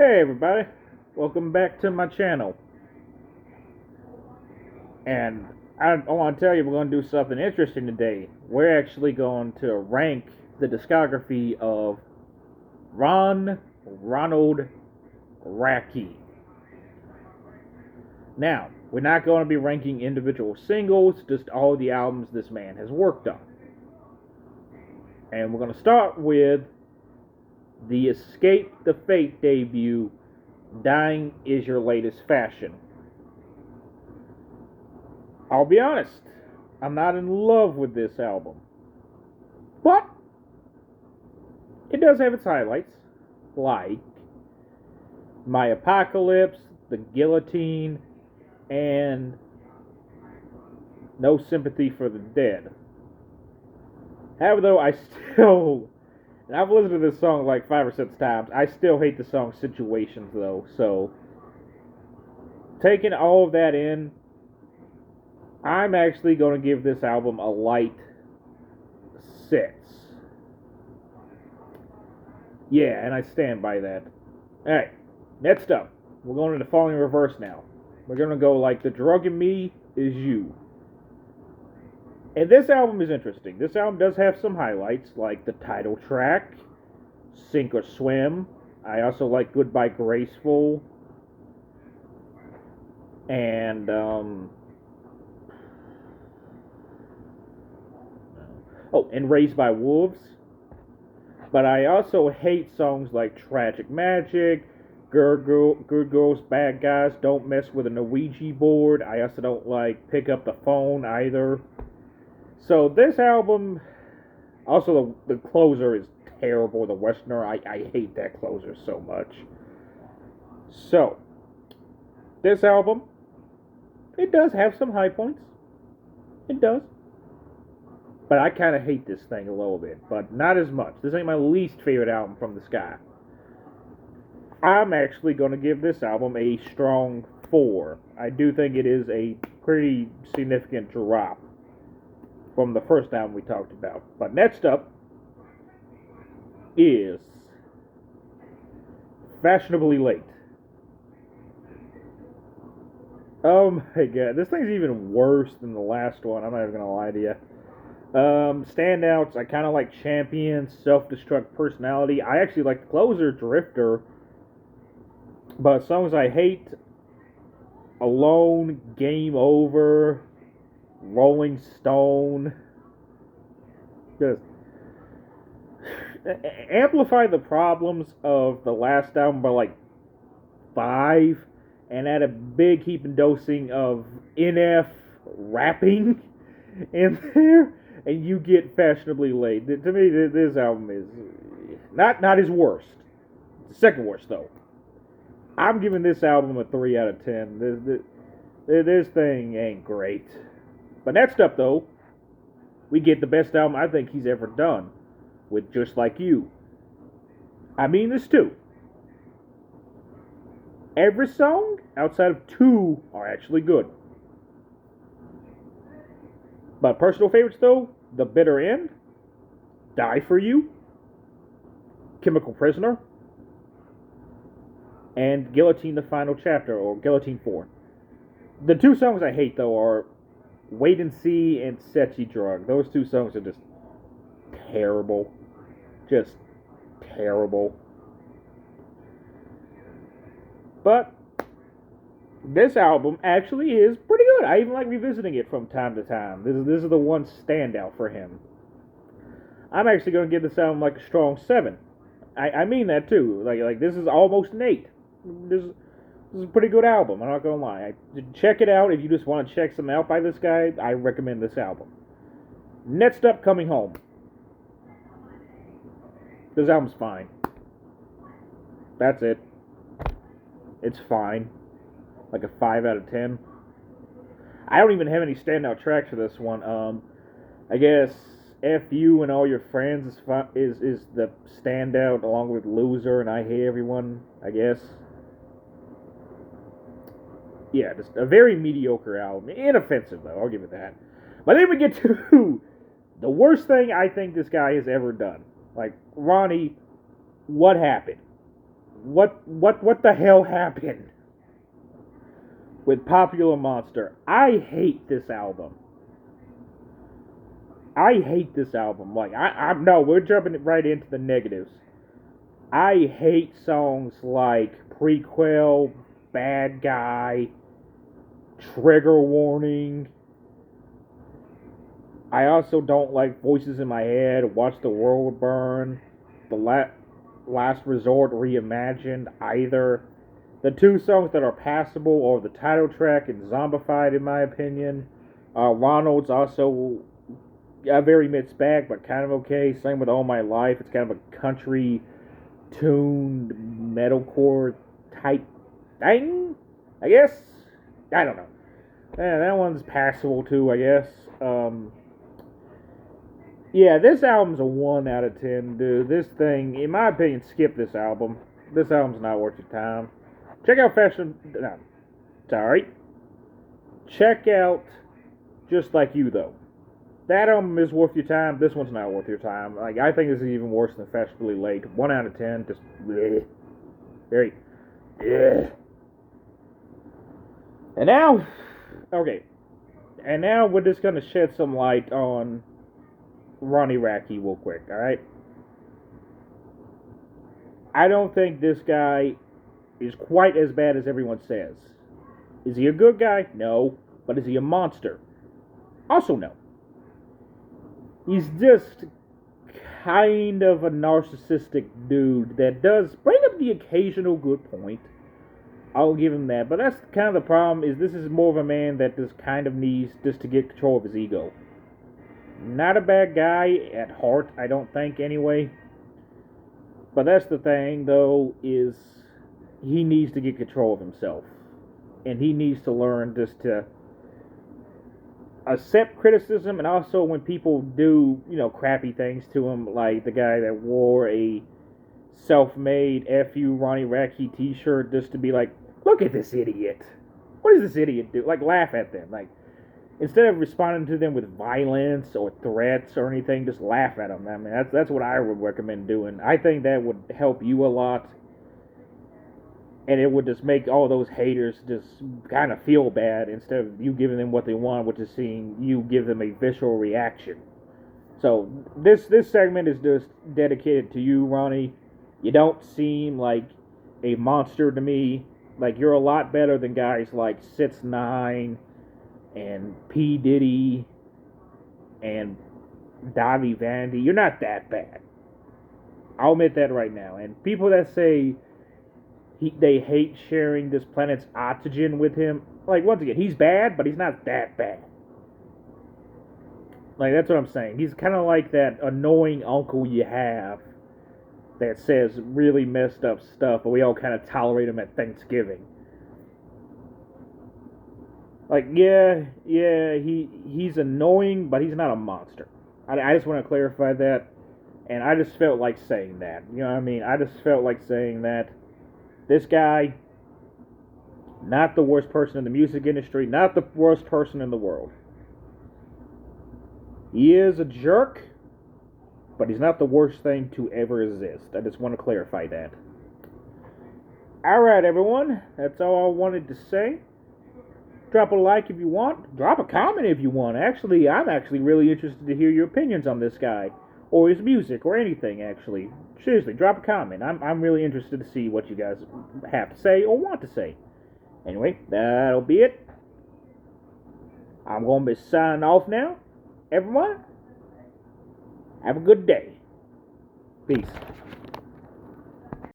Hey everybody, welcome back to my channel. And I want to tell you we're going to do something interesting today. We're actually going to rank the discography of Ronald Radke. Now, we're not going to be ranking individual singles, just all the albums this man has worked on. And we're going to start with the Escape the Fate debut, Dying is Your Latest Fashion. I'll be honest, I'm not in love with this album. But it does have its highlights, like My Apocalypse, The Guillotine, and No Sympathy for the Dead. However, though, and I've listened to this song like 5 or 6 times, I still hate the song Situations, though, so taking all of that in, I'm actually going to give this album a light 6. Yeah, and I stand by that. Alright, next up, we're going into Falling in Reverse now. We're going to go like The Drug in Me Is You. And this album is interesting. This album does have some highlights, like the title track, Sink or Swim. I also like Goodbye Graceful. And, and Raised by Wolves. But I also hate songs like Tragic Magic, Good Girls, Bad Guys, Don't Mess with a Ouija Board. I also don't like Pick Up the Phone either. So this album, also the closer is terrible, the Westerner. I hate that closer so much. So, this album, it does have some high points. It does. But I kind of hate this thing a little bit, but not as much. This ain't my least favorite album from this guy. I'm actually going to give this album a strong 4. I do think it is a pretty significant drop from the first album we talked about. But next up is Fashionably Late. Oh my god, this thing's even worse than the last one. I'm not even going to lie to you. Standouts, I kind of like Champion, Self-Destruct, Personality. I actually like the closer, Drifter. But songs I hate, Alone, Game Over, Rolling Stone. Just amplify the problems of the last album by like 5, and add a big heap and dosing of NF rapping in there, and you get Fashionably Late. To me, this album is not his worst. It's the second worst, though. I'm giving this album a 3 out of 10. This thing ain't great. But next up, though, we get the best album I think he's ever done, with Just Like You. I mean this too. Every song, outside of 2, are actually good. But personal favorites, though, The Bitter End, Die For You, Chemical Prisoner, and Guillotine the Final Chapter, or Guillotine 4. The 2 songs I hate, though, are Wait and See and Set Drug. Those 2 songs are just terrible. Just terrible. But this album actually is pretty good. I even like revisiting it from time to time. This is the one standout for him. I'm actually going to give this album like a strong 7. I mean that too. Like this is almost an 8. This is a pretty good album. I'm not going to lie. Check it out if you just want to check something out by this guy. I recommend this album. Next up, Coming Home. This album's fine. That's it. It's fine. Like a 5 out of 10. I don't even have any standout tracks for this one. I guess F You and All Your Friends is the standout, along with Loser and I Hate Everyone, I guess. Yeah, just a very mediocre album. Inoffensive, though, I'll give it that. But then we get to the worst thing I think this guy has ever done. Like, Ronnie, what happened? what the hell happened with Popular Monster? I hate this album. Like, I'm no, we're jumping right into the negatives. I hate songs like Prequel, Bad Guy, Trigger Warning. I also don't like Voices in My Head, Watch the World Burn, The Last Resort Reimagined either. The two songs that are passable are the title track and Zombified, in my opinion. Ronald's also a very mixed bag, but kind of okay. Same with All My Life. It's kind of a country tuned metalcore type thing, I guess. I don't know. That one's passable too, I guess. Yeah, this album's a 1 out of 10, dude. This thing, in my opinion, skip this album. This album's not worth your time. Check out Check out Just Like You, though. That album is worth your time. This one's not worth your time. Like, I think this is even worse than Fashionably Late. 1 out of 10, just bleh. Very bleh. And now, okay. And now we're just gonna shed some light on Ronnie Radke real quick, alright? I don't think this guy is quite as bad as everyone says. Is he a good guy? No. But is he a monster? Also no. He's just kind of a narcissistic dude that does bring up the occasional good point. I'll give him that. But that's kind of the problem, is this is more of a man that just kind of needs just to get control of his ego. Not a bad guy at heart, I don't think, anyway. But that's the thing, though, is he needs to get control of himself. And he needs to learn just to accept criticism, and also when people do, crappy things to him, like the guy that wore a self-made F.U. Ronnie Radke t-shirt just to be like, look at this idiot. What does this idiot do? Like, laugh at them. Like, instead of responding to them with violence or threats or anything, just laugh at them. I mean, that's what I would recommend doing. I think that would help you a lot. And it would just make all those haters just kind of feel bad instead of you giving them what they want, which is seeing you give them a visceral reaction. So this segment is just dedicated to you, Ronnie. You don't seem like a monster to me. Like, you're a lot better than guys like 6ix9ine and P. Diddy and Davi Vandy. You're not that bad. I'll admit that right now. And people that say they hate sharing this planet's oxygen with him, like, once again, he's bad, but he's not that bad. Like, that's what I'm saying. He's kind of like that annoying uncle you have that says really messed up stuff, but we all kind of tolerate him at Thanksgiving. Like, he's annoying, but he's not a monster. I just want to clarify that, and I just felt like saying that. You know what I mean? I just felt like saying that. This guy, not the worst person in the music industry, not the worst person in the world. He is a jerk, but he's not the worst thing to ever exist. I just want to clarify that. Alright, everyone. That's all I wanted to say. Drop a like if you want. Drop a comment if you want. Actually, I'm actually really interested to hear your opinions on this guy, or his music, or anything, actually. Seriously, drop a comment. I'm really interested to see what you guys have to say or want to say. Anyway, that'll be it. I'm going to be signing off now. Everyone, have a good day. Peace.